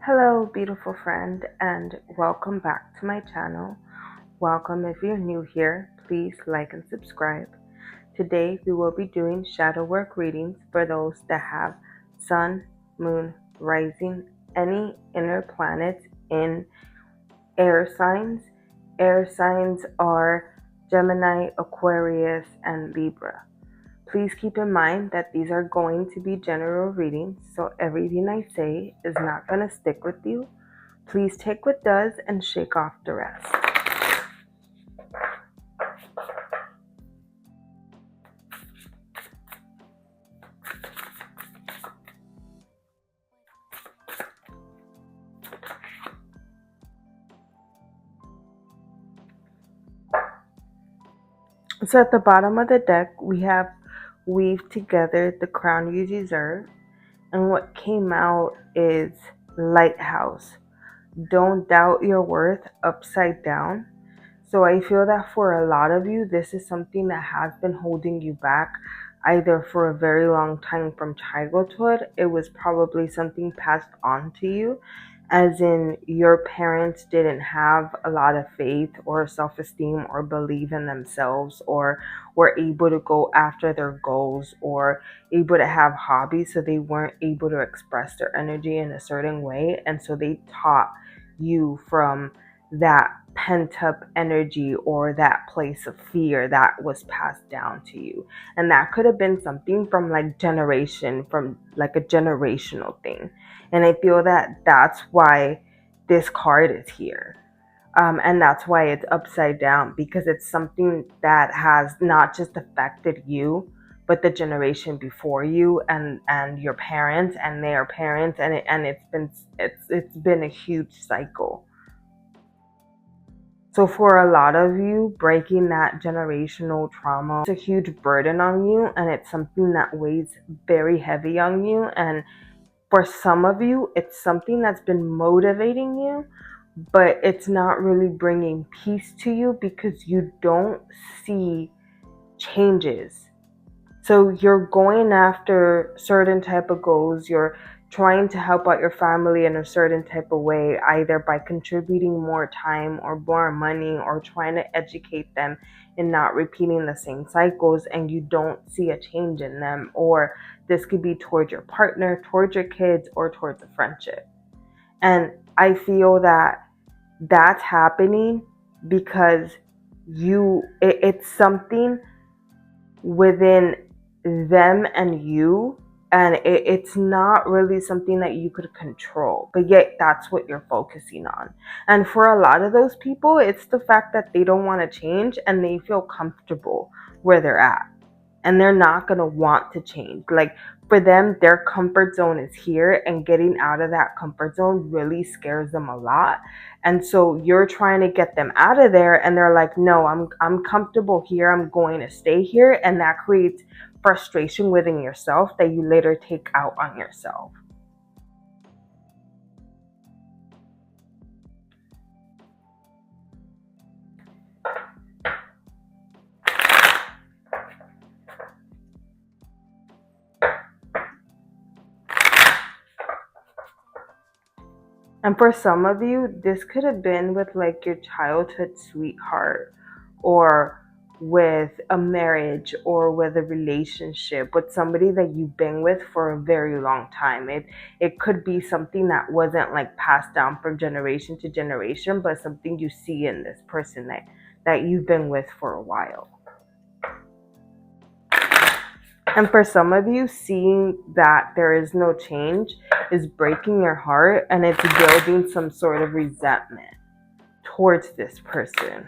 Hello, beautiful friend, and welcome back to my channel. Welcome if you're new here. Please like and subscribe. Today, we will be doing shadow work readings for those that have sun, moon, rising, any inner planets in air signs. Air signs are Gemini, Aquarius, and Libra. Please keep in mind that these are going to be general readings, so everything I say is not going to stick with you. Please take what does and shake off the rest. So at the bottom of the deck, we have Weave Together the Crown You Deserve. And what came out is Lighthouse. Don't doubt your worth upside down. So I feel that for a lot of you, this is something that has been holding you back either for a very long time from childhood. It was probably something passed on to you, as in your parents didn't have a lot of faith or self-esteem or believe in themselves, or were able to go after their goals or able to have hobbies, so they weren't able to express their energy in a certain way, and so they taught you from that pent up energy or that place of fear that was passed down to you. And that could have been something from like generation, from like a generational thing. And I feel that that's why this card is here. And that's why it's upside down, because it's something that has not just affected you, but the generation before you and your parents and their parents, and it's been a huge cycle. So for a lot of you, breaking that generational trauma is a huge burden on you, and it's something that weighs very heavy on you. And for some of you, it's something that's been motivating you, but it's not really bringing peace to you because you don't see changes. So you're going after certain type of goals. You're trying to help out your family in a certain type of way, either by contributing more time or more money, or trying to educate them and not repeating the same cycles, and you don't see a change in them. Or this could be towards your partner, towards your kids, or towards a friendship. And I feel that that's happening because it's something within them and you, and it's not really something that you could control, but yet that's what you're focusing on. And for a lot of those people, it's the fact that they don't want to change and they feel comfortable where they're at, and they're not going to want to change. Like, for them, their comfort zone is here, and getting out of that comfort zone really scares them a lot. And so you're trying to get them out of there, and they're like, no, I'm comfortable here, I'm going to stay here. And that creates frustration within yourself that you later take out on yourself. And for some of you, this could have been with like your childhood sweetheart, or with a marriage, or with a relationship with somebody that you've been with for a very long time. It could be something that wasn't like passed down from generation to generation, but something you see in this person that you've been with for a while. And for some of you, seeing that there is no change is breaking your heart, and it's building some sort of resentment towards this person.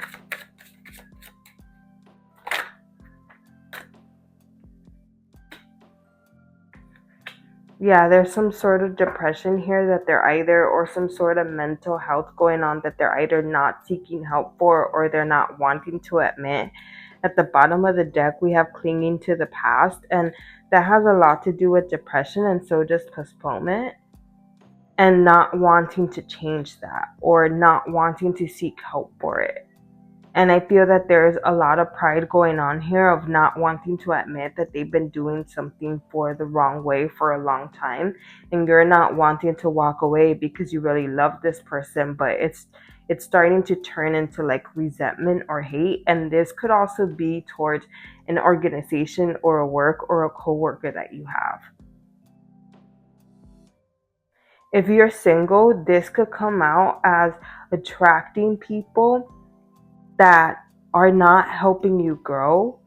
Yeah, there's some sort of depression here that they're either, or some sort of mental health going on that they're either not seeking help for, or they're not wanting to admit. At the bottom of the deck, we have clinging to the past, and that has a lot to do with depression, and so does postponement, and not wanting to change that, or not wanting to seek help for it. And I feel that there's a lot of pride going on here of not wanting to admit that they've been doing something for the wrong way for a long time. And you're not wanting to walk away because you really love this person, but it's starting to turn into like resentment or hate. And this could also be towards an organization or a work or a coworker that you have. If you're single, this could come out as attracting people that are not helping you grow.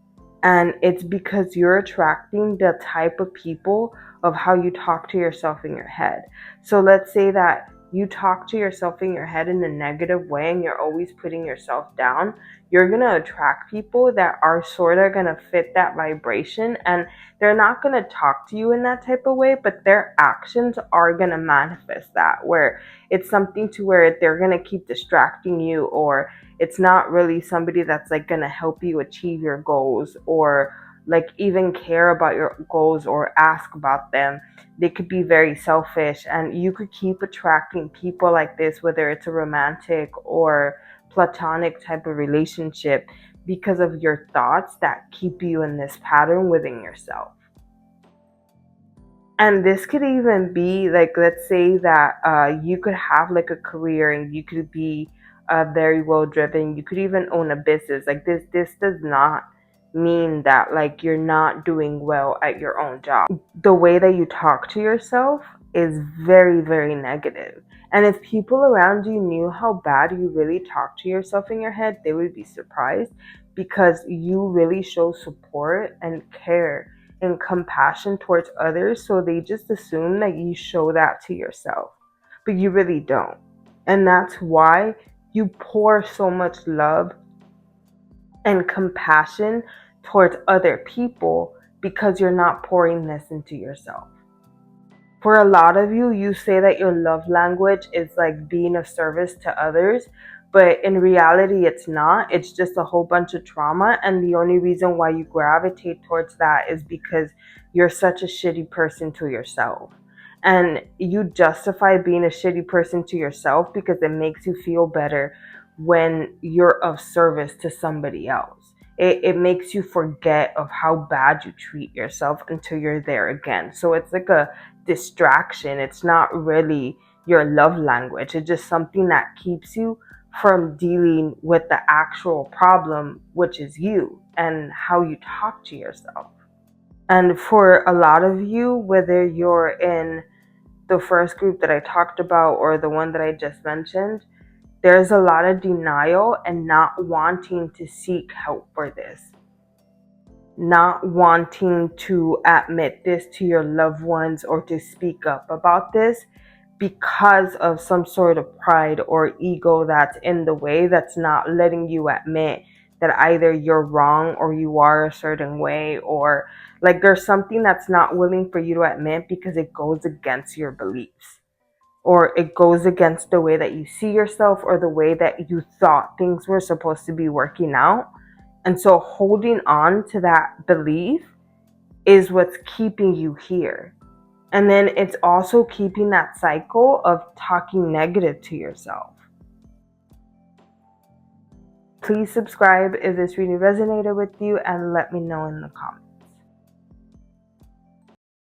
And it's because you're attracting the type of people of how you talk to yourself in your head. So let's say that you talk to yourself in your head in a negative way and you're always putting yourself down. You're going to attract people that are sort of going to fit that vibration, and they're not going to talk to you in that type of way, but their actions are going to manifest that, where it's something to where they're going to keep distracting you, or it's not really somebody that's like going to help you achieve your goals or like even care about your goals or ask about them. They could be very selfish, and you could keep attracting people like this, whether it's a romantic or platonic type of relationship, because of your thoughts that keep you in this pattern within yourself. And this could even be like, let's say that you could have like a career and you could be very well driven. You could even own a business. Like this does not mean that like you're not doing well at your own job. The way that you talk to yourself is very, very negative. And if people around you knew how bad you really talk to yourself in your head, they would be surprised, because you really show support and care and compassion towards others. So they just assume that you show that to yourself, but you really don't. And that's why you pour so much love and compassion towards other people, because you're not pouring this into yourself. For a lot of you, you say that your love language is like being of service to others, but in reality, it's not. It's just a whole bunch of trauma. And the only reason why you gravitate towards that is because you're such a shitty person to yourself. And you justify being a shitty person to yourself because it makes you feel better when you're of service to somebody else. It makes you forget of how bad you treat yourself until you're there again. So it's like a distraction. It's not really your love language. It's just something that keeps you from dealing with the actual problem, which is you and how you talk to yourself. And for a lot of you, whether you're in the first group that I talked about or the one that I just mentioned, there's a lot of denial and not wanting to seek help for this, not wanting to admit this to your loved ones or to speak up about this, because of some sort of pride or ego that's in the way, that's not letting you admit that either you're wrong or you are a certain way, or like there's something that's not willing for you to admit because it goes against your beliefs, or it goes against the way that you see yourself or the way that you thought things were supposed to be working out. And so holding on to that belief is what's keeping you here. And then it's also keeping that cycle of talking negative to yourself. Please subscribe if this really resonated with you, and let me know in the comments.